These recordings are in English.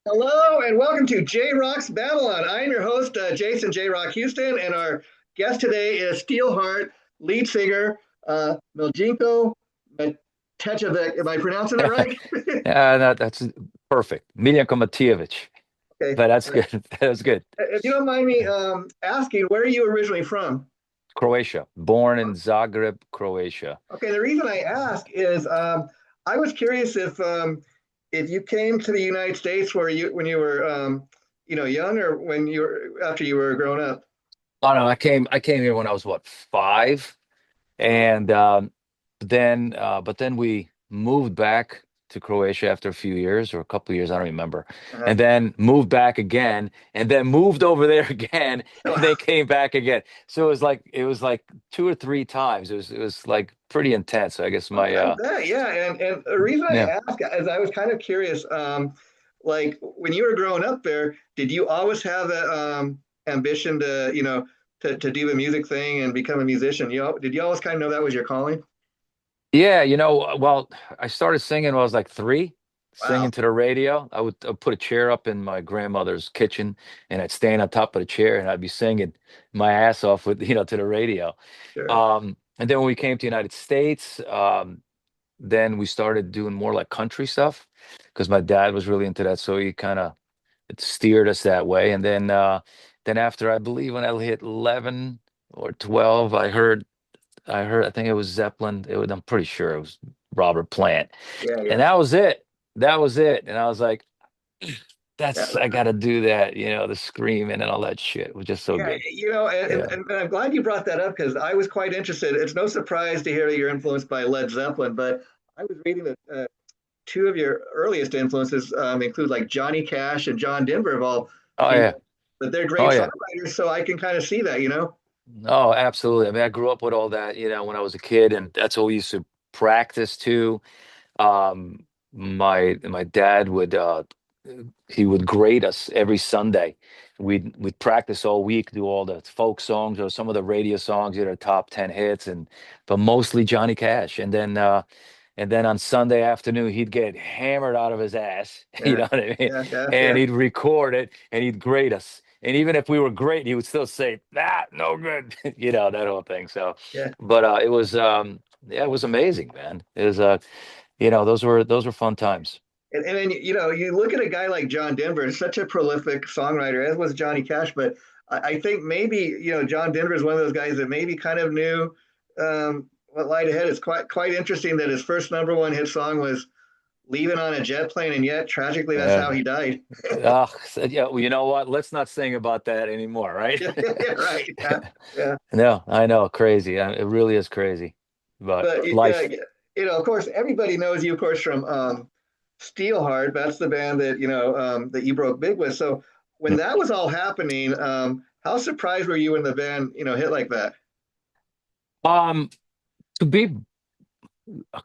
Hello and welcome to JROCK'S Babylon. I am your host, Jason J. Rock Houston, and our guest today is Steelheart Lead Singer Miljenko Matijevic. Am I pronouncing it right? Yeah, that's perfect. Miljenko Matijevic. Okay. But that's good. That's good. If you don't mind me asking, where are you originally from? Croatia. Born in Zagreb, Croatia. Okay, the reason I ask is I was curious if you came to the United States where you when you were young or when you were after you were grown up. Oh no, I came here when I was what, 5? And but then we moved back to Croatia after a few years or a couple of years, I don't remember. Uh-huh. And then moved back again and then moved over there again and then came back again. So it was like two or three times. It was like pretty intense. I guess my I bet, yeah. And the reason I yeah. ask is I was kind of curious. Like when you were growing up there, did you always have that ambition to, to do the music thing and become a musician? Did you always kind of know that was your calling? Yeah, well, I started singing when I was like 3, Wow, singing to the radio. I'd put a chair up in my grandmother's kitchen and I'd stand on top of the chair and I'd be singing my ass off to the radio. sure. And then when we came to the United States, then we started doing more like country stuff because my dad was really into that. So he kind of steered us that way. And then after, I believe when I hit 11 or 12, I think it was Zeppelin. I'm pretty sure it was Robert Plant. Yeah, And yeah. that was it. That was it. And I was like, Yeah, I gotta do that, the screaming and all that shit. It was just so yeah, good. and, Yeah. and I'm glad you brought that up because I was quite interested. It's no surprise to hear that you're influenced by Led Zeppelin, but I was reading that two of your earliest influences include like Johnny Cash and John Denver of all Oh people, yeah. but they're Oh great yeah. songwriters, so I can kind of see that. Oh, absolutely. I mean, I grew up with all that, when I was a kid, and that's what we used to practice to. My dad would he would grade us every Sunday. We'd practice all week, do all the folk songs or some of the radio songs, top 10 hits, but mostly Johnny Cash. And then on Sunday afternoon he'd get hammered out of his ass, you Yeah, know what I mean? yeah, yeah, And yeah, he'd record it and he'd grade us. And even if we were great, he would still say, no good, that whole thing. So, yeah. but it was yeah, it was amazing, man. It was those were fun times. And then you look at a guy like John Denver, such a prolific songwriter, as was Johnny Cash. But I think maybe John Denver is one of those guys that maybe kind of knew what lied ahead. It's quite interesting that his first number one hit song was "Leaving on a Jet Plane," and yet tragically, that's Uh, how he died. yeah, well, you know what? Let's not sing about that anymore, right? Yeah, yeah, right. Yeah, yeah. No, I know, crazy. It really is crazy. But But yeah, life. of course, everybody knows you, of course, from Steelheart. That's the band that that you broke big with. So when that was all happening, how surprised were you when the band hit like that? Um, to be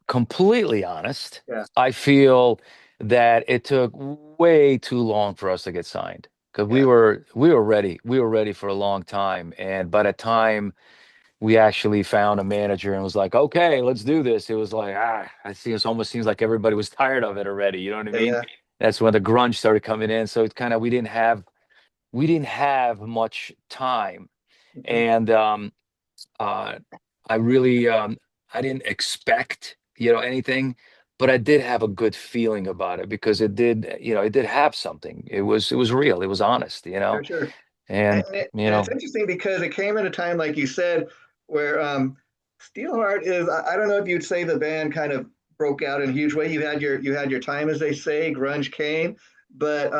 completely honest, Yeah, I feel that it took way too long for us to get signed because we yeah, were we were ready. We were ready for a long time, and by the time we actually found a manager and was like, okay, let's do this. It was like, I see. It almost seems like everybody was tired of it already. You know what I yeah, mean? yeah. That's when the grunge started coming in. So it's kind of we didn't have much time, Mhm. and uh, I really I didn't expect anything, but I did have a good feeling about it because it did have something. It was real. It was honest. Sure, sure. And, And and it's interesting because it came at a time, like you said, where Steelheart is. I don't know if you'd say the band kind of broke out in a huge way. You had your time, as they say. Grunge came, but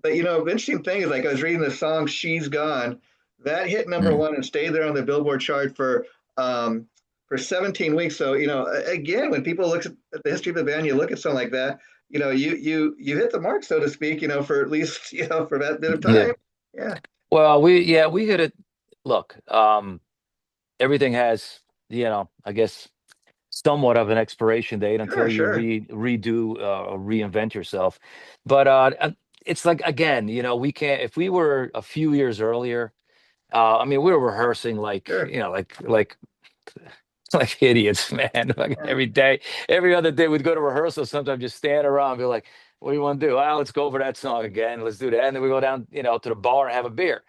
the interesting thing is, like I was reading the song "She's Gone," that hit number mm, one and stayed there on the Billboard chart for 17 weeks. So again, when people look at the history of the band, you look at something like that. You hit the mark, so to speak. For at least for that bit of yeah. time. Yeah. Well, we hit it. Look, everything has, I guess, somewhat of an expiration date Sure, until you sure. redo or reinvent yourself. But it's like again, we can't. If we were a few years earlier, I mean, we were rehearsing like Sure. you know, like like idiots, man. Like Yeah. every day, every other day, we'd go to rehearsal. Sometimes just stand around, and be like, What do you want to do? Well, let's go over that song again. Let's do that. And then we go down, to the bar and have a beer.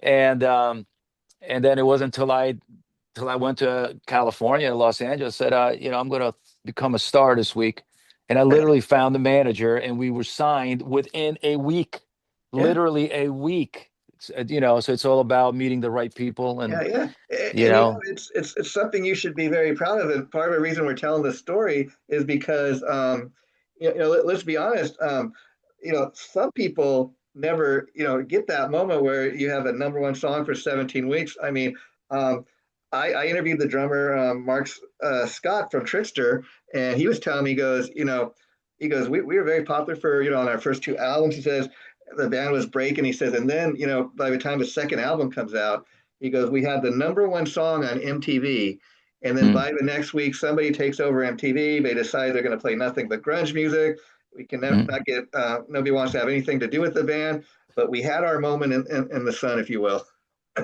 And and then it wasn't until I went to California, Los Angeles, said, I'm going to become a star this week. And I literally found the manager, and we were signed within a week, Yeah. literally a week. So it's all about meeting the right people, Yeah, and yeah, you and know, it's something you should be very proud of. And part of the reason we're telling this story is because, let's be honest, some people never, get that moment where you have a number one song for 17 weeks. I mean, um, I interviewed the drummer Mark Scott from Trickster, and he was telling me, he goes, we were very popular for on our first two albums. He says the band was breaking. He says, and then by the time the second album comes out, he goes, we had the number one song on MTV. And then mm, by the next week, somebody takes over MTV. They decide they're going to play nothing but grunge music. We can mm. not get, nobody wants to have anything to do with the band, but we had our moment in the sun, if you will.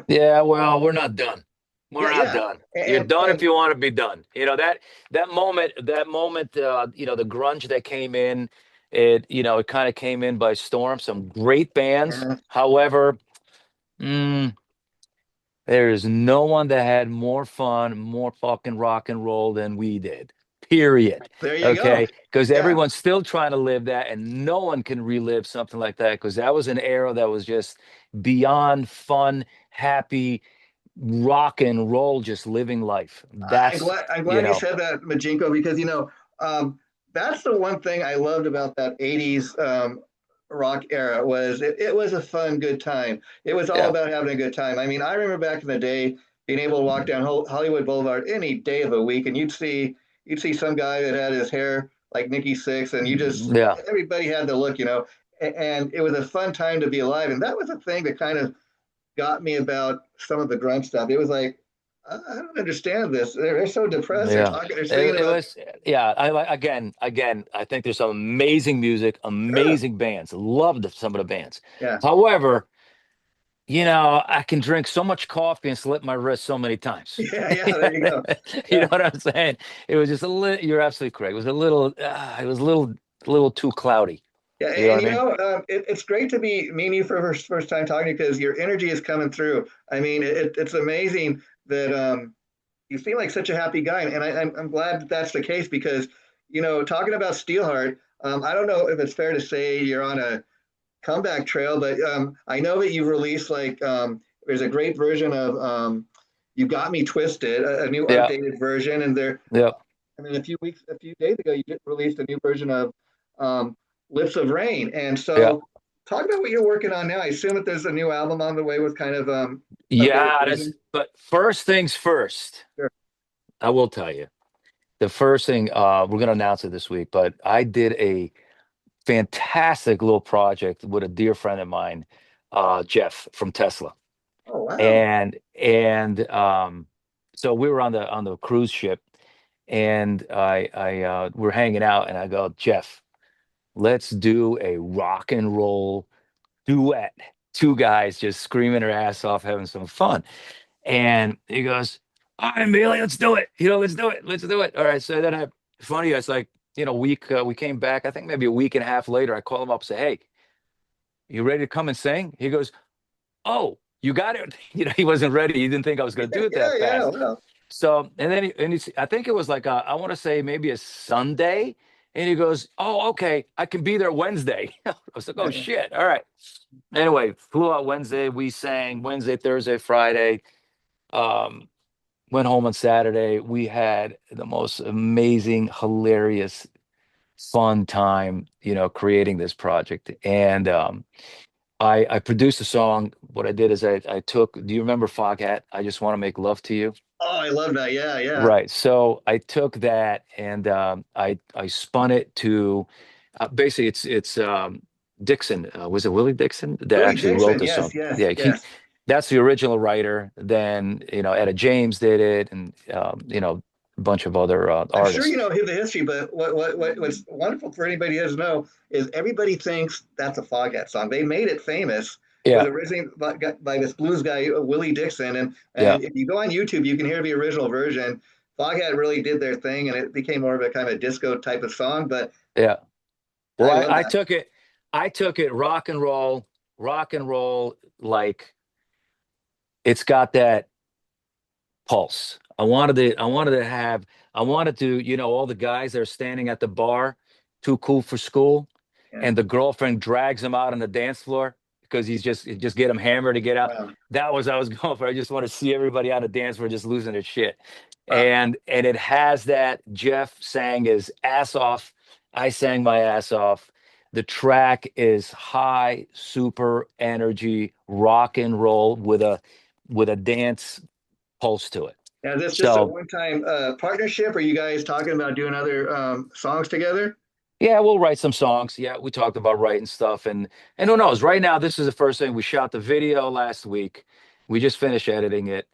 Yeah, well, we're not done. We're Yeah, not yeah. done. You're And, done if and you want to be done. That moment, the grunge that came in, it kind of came in by storm. Some great bands. yeah, However, mm, there is no one that had more fun, more fucking rock and roll than we did. Period. there you go. Okay. Because Yeah. everyone's still trying to live that, and no one can relive something like that because that was an era that was just beyond fun, happy, rock and roll, just living life. I'm That's, glad I'm you glad you know, said that, Majinko, because that's the one thing I loved about that '80s rock era was it was a fun, good time. It was all yeah. about having a good time. I mean, I remember back in the day being able to walk down Hollywood Boulevard any day of the week, and you'd see some guy that had his hair like Nikki Sixx, and Yeah. everybody had the look, and it was a fun time to be alive. And that was the thing that kind of got me about some of the grunt stuff. It was like, I don't understand this. They're so depressed. They're Yeah. talking. They're singing It about. was, yeah. Again, I think there's some amazing music, Sure. amazing bands. Loved some of the bands. Yeah. However, I can drink so much coffee and slip my wrist so many times. Yeah. Yeah. There you go. You know Yeah. what I'm saying? It was just a little, you're absolutely correct. It was a little too cloudy. Yeah. You know And what I mean? it's great to be meeting you for first time talking because your energy is coming through. I mean, it's amazing that you seem like such a happy guy, and I'm glad that that's the case because talking about Steelheart, I don't know if it's fair to say you're on a comeback trail, but I know that you've released there's a great version of "You Got Me Twisted," a new Yeah. updated version, and Yeah. a few days ago, you just released a new version of um, "Lips of Rain," and Yeah. so talk about what you're working on now. I assume that there's a new album on the way with kind of updated Yeah. version. But first things first, Sure. I will tell you. The first thing, we're going to announce it this week, but I did a fantastic little project with a dear friend of mine, Jeff from Tesla. Oh wow! And so we were on the cruise ship, and I we're hanging out, and I go, Jeff, let's do a rock and roll duet. Two guys just screaming their ass off, having some fun. And he goes, all right, Mealy, let's do it. Let's do it. Let's do it. All right. So then funny, it's like, we came back, I think maybe a week and a half later, I call him up and say, hey, you ready to come and sing? He goes, oh, you got it. He wasn't ready. He didn't think I was going to do it Yeah, that yeah. fast. Well, So, and then I think it was like, I want to say maybe a Sunday. And he goes, oh, okay, I can be there Wednesday. I was like, oh, shit. All right. Anyway, flew out Wednesday. We sang Wednesday, Thursday, Friday. Um, Went home on Saturday. We had the most amazing, hilarious, fun time, creating this project. And I produced a song. What I did is I took, do you remember Foghat? I Just Want to Make Love to You? oh, I love that. Yeah, yeah. Right. So I took that, and I spun it to, basically it's Dixon. Was it Willie Dixon that Willie actually wrote Dixon. the Yes, song? yes, Yeah, yes. that's the original writer. Then Etta James did it, and a bunch of other I'm sure artists. the history, but what's wonderful for anybody who doesn't know is everybody thinks that's a Foghat song. They made it famous. It was Yeah, originally by this blues guy, Willie Dixon, and yeah, if you go on YouTube, you can hear the original version. Foghat really did their thing, and it became more of a kind of a disco type of song. But yeah. Well, I I, love I that. took it, I took it rock and roll, like it's got that pulse. I wanted to, all the guys that are standing at the bar, too cool for school, Yeah. and the girlfriend drags him out on the dance floor because he just get him hammered to get out. Wow. That was I was going for. I just want to see everybody on the dance floor just losing their shit. Wow. And it has that. Jeff sang his ass off. I sang my ass off. The track is high, super energy, rock and roll with a dance pulse to it. Now, is this just a So one-time partnership? Or are you guys talking about doing other songs together? yeah, we'll write some songs. Yeah, we talked about writing stuff, and who knows? Right now, this is the first thing. We shot the video last week. We just finished editing it.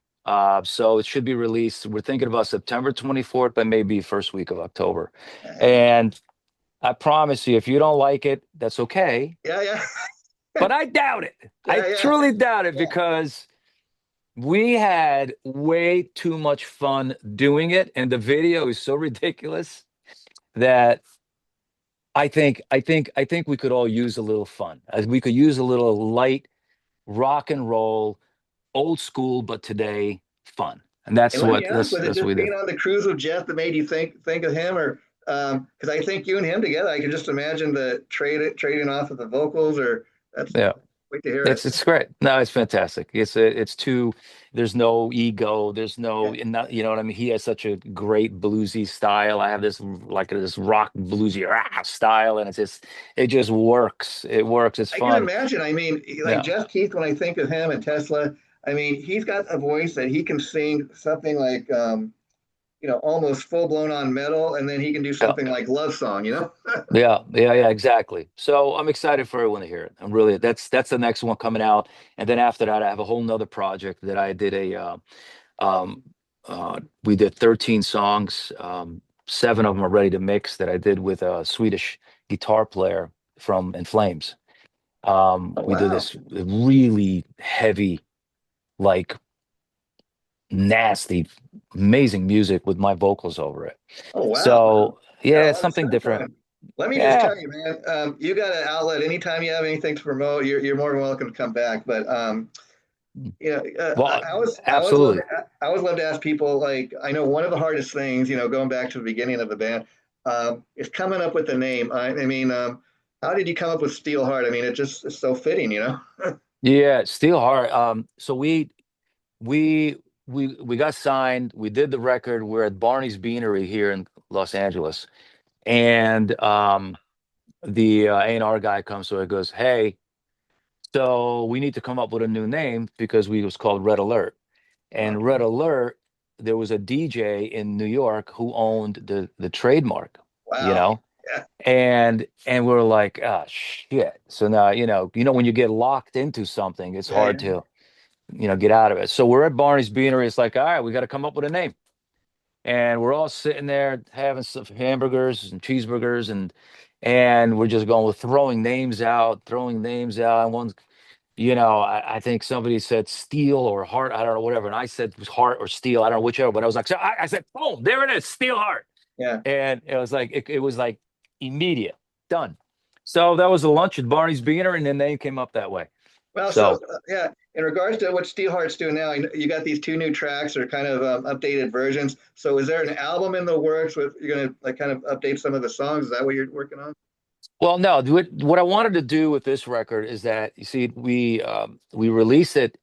So it should be released. We're thinking about September 24th, but maybe first week of October. Hey. And I promise you, if you don't like it, that's okay. Yeah, yeah, But I doubt it. I yeah, yeah, truly doubt it yeah. because we had way too much fun doing it, and the video is so ridiculous that I think we could all use a little fun. We could use a little light rock and roll, old school, but today fun. And And that's let me what ask, that's was it that's what just we being did. on the cruise with Jeff that made you think of him, or because I think you and him together, I can just imagine the trading off of the vocals, or that's Yeah. wait to hear it. It's great. No, it's fantastic. It's too. There's no ego. There's no. Yeah. Not, you know what I mean. He has such a great bluesy style. I have this rock bluesy style, and it just works. It works. It's I can fun. imagine. I mean, like Yeah. Jeff Keith, when I think of him and Tesla, I mean, he's got a voice that he can sing something like, almost full blown on metal, and then he can do Yeah. something like love song, you know? Yeah, exactly. So I'm excited for everyone to hear it. I'm really that's the next one coming out, and then after that, I have a whole nother project that I did um we did 13 songs. Seven of them are ready to mix that I did with a Swedish guitar player from In Flames. Oh, We did wow. this really heavy, like nasty, amazing music with my vocals over it. Oh, wow. So Got yeah, a it's lot of something stuff different. going. Let me just Yeah. tell you, man, you got an outlet. Anytime you have anything to promote, you're more than welcome to come back. But Well, I always love absolutely. I always love to ask people. Like, I know one of the hardest things, going back to the beginning of the band, is coming up with the name. I mean, how did you come up with Steelheart? I mean, it's so fitting, you know. Yeah, Steelheart. So we we got signed. We did the record. We're at Barney's Beanery here in Los Angeles, and the A&R guy comes to it, goes, "Hey, so we need to come up with a new name because we was called Red Alert, and Red Okay. Alert. There was a DJ in New York who owned the trademark, you Wow. know." Yeah. And we're like, ah, shit. So now, when you get locked into something, it's Yeah. hard Yeah. to, get out of it. So we're at Barney's Beanery. It's like, all right, we got to come up with a name. And we're all sitting there having some hamburgers and cheeseburgers, and we're just going, we're throwing names out. And one, I think somebody said steel or heart, I don't know, whatever. And I said it was heart or steel, I don't know whichever. But I was like, so I said, boom, there it is, steel heart. Yeah. And it was like immediate, done. So that was the lunch at Barney's Beaner, and the name came up that way. Well, so So yeah, in regards to what Steelheart's doing now, you got these two new tracks or kind of updated versions. So is there an album in the works with you're gonna like kind of update some of the songs? Is that what you're working on? well, no, what I wanted to do with this record is that you see we released it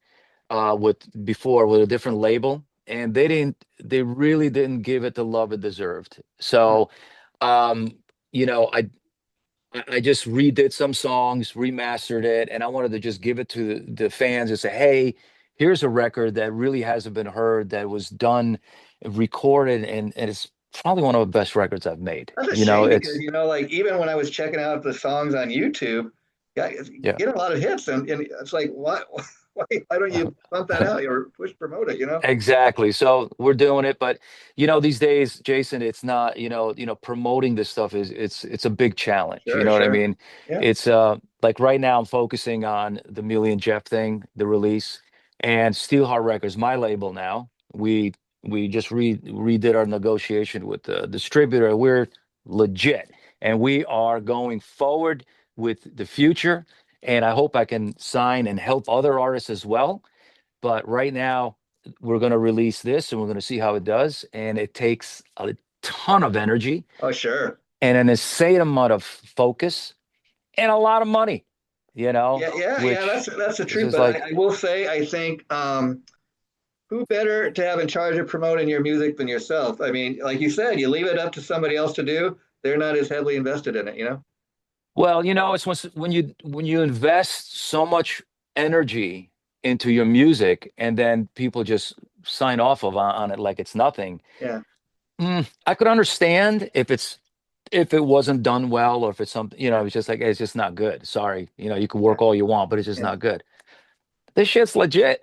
with a different label, and they really didn't give it the love it deserved. Hmm. So um, I just redid some songs, remastered it, and I wanted to just give it to the fans and say, hey, here's a record that really hasn't been heard, that was done, recorded, and it's probably one of the best records I've made. That's a shame because It's like even when I was checking out the songs on YouTube, yeah, it's yeah. getting a lot of hits, and it's like why don't you bump that out or push promote it? Exactly. So we're doing it, but these days, Jason, it's not, promoting this stuff it's a big challenge. You Sure, know what I sure. mean? Yeah. It's like right now I'm focusing on the Millie and Jeff thing, the release, and Steelheart Records, my label now. We just redid our negotiation with the distributor. We're legit. and we are going forward with the future. And I hope I can sign and help other artists as well. But right now, we're going to release this and we're going to see how it does. And it takes a ton of energy Oh, sure. and an insane amount of focus and a lot of money, Yeah, yeah, yeah. which That's the is truth. just But like, I will say, I think who better to have in charge of promoting your music than yourself? I mean, like you said, you leave it up to somebody else to do. They're not as heavily invested in it, you know? well, it's when you invest so much energy into your music and then people just sign off on it like it's nothing. Yeah, I could understand if it wasn't done well or if it's something, it's just like, hey, it's just not good. Sorry, you can yeah, work all you want, but it's just yeah. not good. This shit's legit.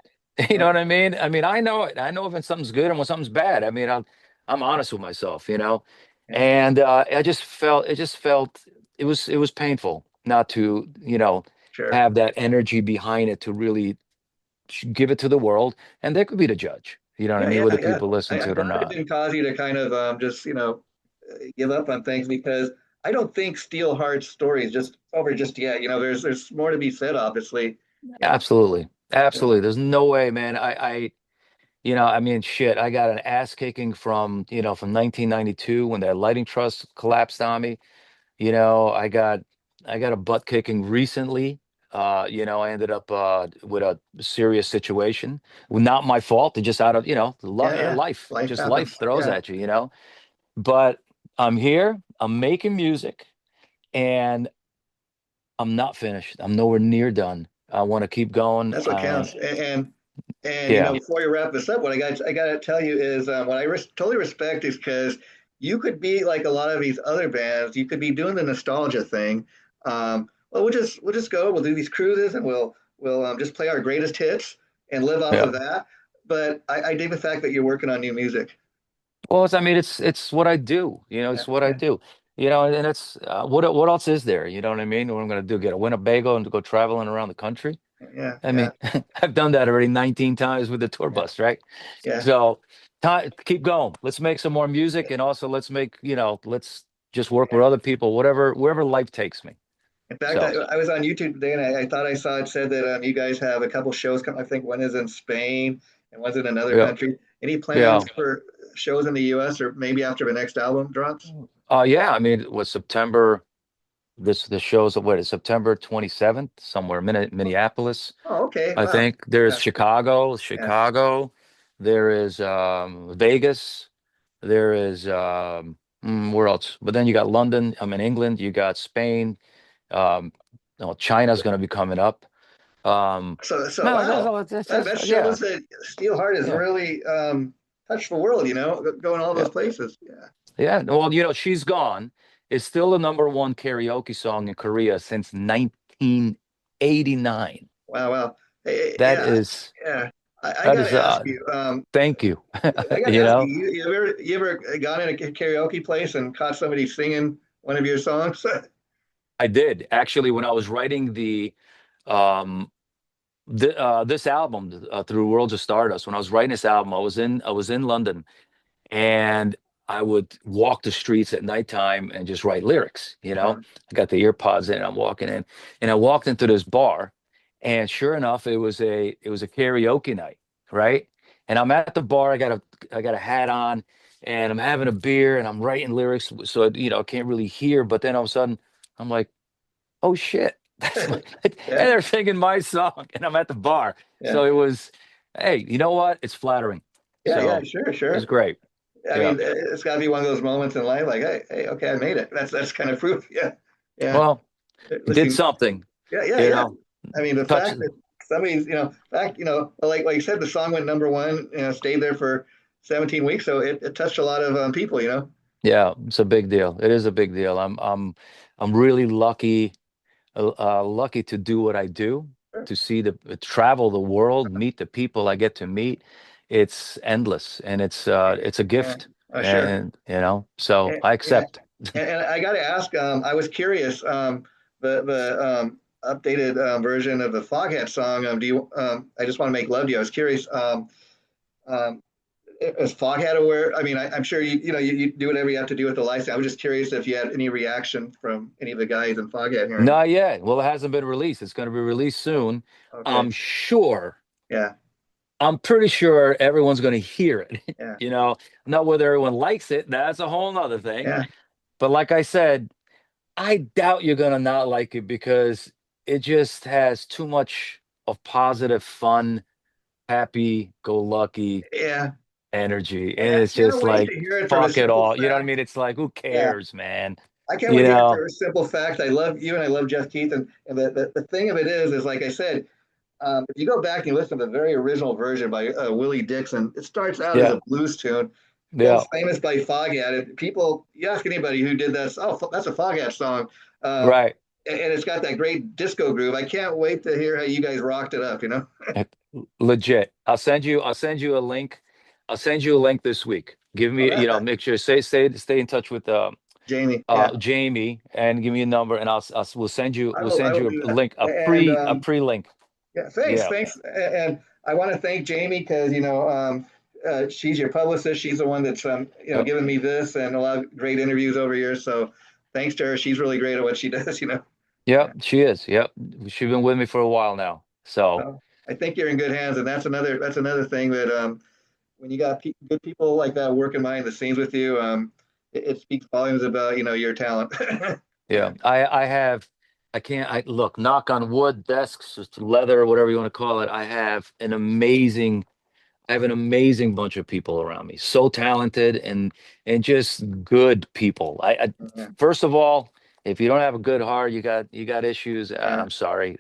You know Oh, what I mean? I mean, I know it. I know when something's good and when something's bad. I mean, I'm honest with myself. yeah, And it just felt it was painful not to, sure. have that energy behind it to really give it to the world, and they could be the judge. You know what I Yeah, mean? yeah, Whether yeah. people listen I'm to it or glad it not. didn't cause you to kind of just, give up on things because I don't think Steelheart's story is just over just yet. You know, there's more to be said, obviously. You know, Absolutely. so, Absolutely. There's no way, man. I mean, shit, I got an ass kicking from 1992 when that lighting trust collapsed on me. I got a butt kicking recently. I ended up with a serious situation. Well, not my fault. It just out of, yeah, yeah. life. Life Just life happens. throws Yeah. at you. But I'm here. I'm making music, and I'm not finished. I'm nowhere near done. I want to keep going. That's what counts. And Yeah, before you wrap this up, what I got to tell you is what I totally respect is because you could be like a lot of these other bands. You could be doing the nostalgia thing. Well, we'll just go. We'll do these cruises, and we'll just play our greatest hits and live off yeah. of that. But I dig the fact that you're working on new music. Well, I mean, it's what I do. Yeah, It's what I yeah, do. And it's what else is there? You know what I mean? What I'm gonna do? Get a Winnebago and go traveling around the country? yeah, I yeah, mean, I've done that already 19 times with the tour yeah, bus, right? yeah. So keep going. Let's make some more music, and also let's just work with other people, wherever life takes me. In fact, I, So I was on YouTube today and I thought I saw it said that you guys have a couple shows coming. I think one is in Spain and one's in another yeah, country. Any plans yeah. for shows in the US or maybe after the next album drops? Yeah. I mean, it was September. The show's what is September 27th, somewhere Minneapolis. Oh, okay. I Wow. think there's Yeah. Chicago, Yeah. there is Vegas, there is where else? But then you got London, I'm in England, you got Spain, um, no, China's going to be coming up. So No, there's wow. all that's That, just that yeah, shows that Steelheart has yeah, really touched the world, going all yeah, those places. Yeah. yeah. Well, She's Gone is still the number one karaoke song in Korea since 1989. Wow, wow. Hey, That yeah, is yeah. I that got is to ask you. thank you. I got to You ask you. know? You ever gone in a karaoke place and caught somebody singing one of your songs? I did actually when I was writing um this album through Worlds of Stardust. When I was writing this album, I was in London, and I would walk the streets at nighttime and just write lyrics. Uh-huh. I got the ear pods in, I'm walking in, and I walked into this bar, and sure enough, it was a karaoke night, right? And I'm at the bar, I got a hat on, and I'm having a beer, and I'm writing lyrics, so I can't really hear. But then all of a sudden, I'm like, oh shit, that's my, and Yeah, they're singing my song, and I'm at the bar. yeah, So it was, hey, you know what? It's flattering. yeah, yeah. So Sure, it was sure. great. I Yeah. mean, it's got to be one of those moments in life, like, hey, okay, I made it. That's kind of proof. Yeah, yeah. Well, it did Listen, something, yeah, yeah, you yeah. know, I mean, the touch. fact that somebody's, like you said, the song went number one, stayed there for 17 weeks, so it touched a lot of people. Yeah, it's a big deal. It is a big deal. I'm really lucky, lucky to do what I do, Sure. to see travel the world, meet the people I get to meet. It's endless, and it's a Yeah, gift, sure. and so Yeah, I yeah. accept. And I got to ask, I was curious, the updated version of the Foghat song. Do you? I just want to make love to you. I was curious. Um, Is Foghat aware? I mean, I'm sure you do whatever you have to do with the license. I was just curious if you had any reaction from any of the guys in Foghat hearing it. Not yet. Well, it hasn't been released. It's going to be released soon. Okay. I'm sure. Yeah. I'm pretty sure everyone's going to hear it. Yeah. Not whether everyone likes it. That's a whole nother thing. Yeah. But like I said, I doubt you're going to not like it because it just has too much of positive, fun, happy, go lucky Yeah. energy. And And I it's can't just wait like, to hear it for the fuck it simple all. You know what I fact. mean? It's like, who Yeah. cares, man? I can't You wait to hear it know? for a simple fact. I love you and I love Jeff Keith. And the thing of it is like I said, if you go back and listen to the very original version by Willie Dixon, it starts out as Yeah. a blues tune. Becomes Yeah. famous by Foghat. And people, you ask anybody who did that, oh, that's a Foghat song. Um, Right. and it's got that great disco groove. I can't wait to hear how you guys rocked it up, you know? Legit. I'll send you a link. I'll send you a link this week. Give Oh, me, make sure stay in touch with Jamie. Yeah, Jamie and give me a number and we'll send you I we'll will. I send will you do a that. link, And a pre-link. yeah, thanks, Yeah. thanks. And I want to thank Jamie because she's your publicist. She's the one that's Yep. given me this and a lot of great interviews over here. So thanks to her. She's really great at what she does. Yeah. Yep, she is. Yep. She's been with me for a while now. So, So I think you're in good hands, and that's another thing that when you got good people like that working behind the scenes with you, it speaks volumes about your talent. yeah. Yeah. I can't I look, knock on wood, desks, just leather, whatever you want to call it. I have an amazing bunch of people around me, so talented and just good people. Yeah. First of all, if you don't have a good heart, you got issues. Yeah. I'm sorry.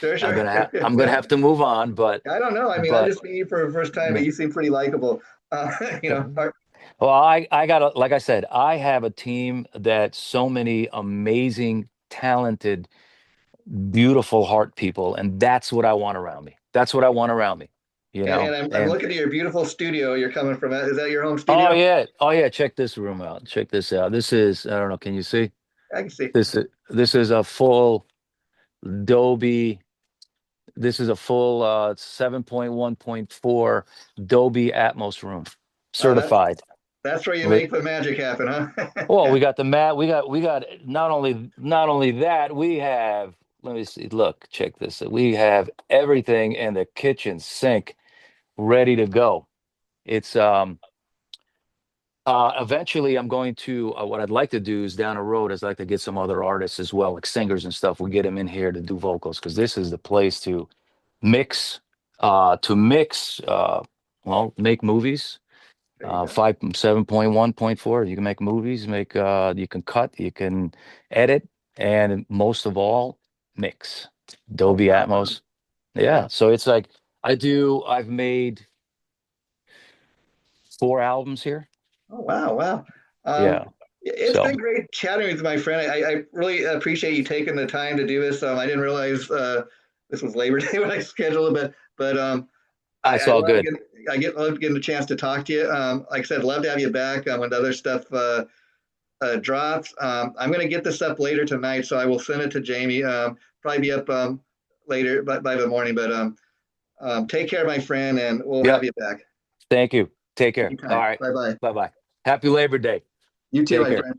Sure, sure. I'm gonna have to move on. I don't know. I mean, I But just meet you for the first time, but yeah. you seem pretty likable. Well, I got to, like I said, I have a team that's so many amazing, talented, beautiful heart people, and that's what I want around me. That's what I want around me. You and know, I'm and looking at your beautiful studio you're coming from. Is that your home Oh studio? yeah. Oh yeah. Check this room out. Check this out. This is, I don't know, can you see? I can see. This is a full Dolby. This is a full 7.1.4 Dolby Atmos room. Oh, Certified. that's where you Li- make the magic happen, huh? Well, Yeah. we got the mat. We got not only that, we have, let me see. Look, check this. We have everything in the kitchen sink ready to go. It's eventually, I'm going to, what I'd like to do is down the road, is I'd like to get some other artists as well, like singers and stuff. We get them in here to do vocals because this is the place mix, mix, well, make movies. There you go. 7.1.4. You can make movies, you can cut, you can edit, and most of all, mix. Oh, Dolby wow, wow. Atmos. Yeah. Yeah. So it's like I've made 4 albums here. Oh, wow, wow. Um, Yeah. it's been So. great chatting with my friend. I really appreciate you taking the time to do this. I didn't realize this was Labor Day when I scheduled it, but It's I all love good. getting love getting a chance to talk to you. Like I said, love to have you back when the other stuff drops. I'm going to get this up later tonight, so I will send it to Jamie. Probably be up later by the morning, but take care, my friend, and we'll have Yep. you back Thank you. Take care. All anytime. right. Bye bye. Bye bye. Happy Labor Day. You too, Take my care. friend.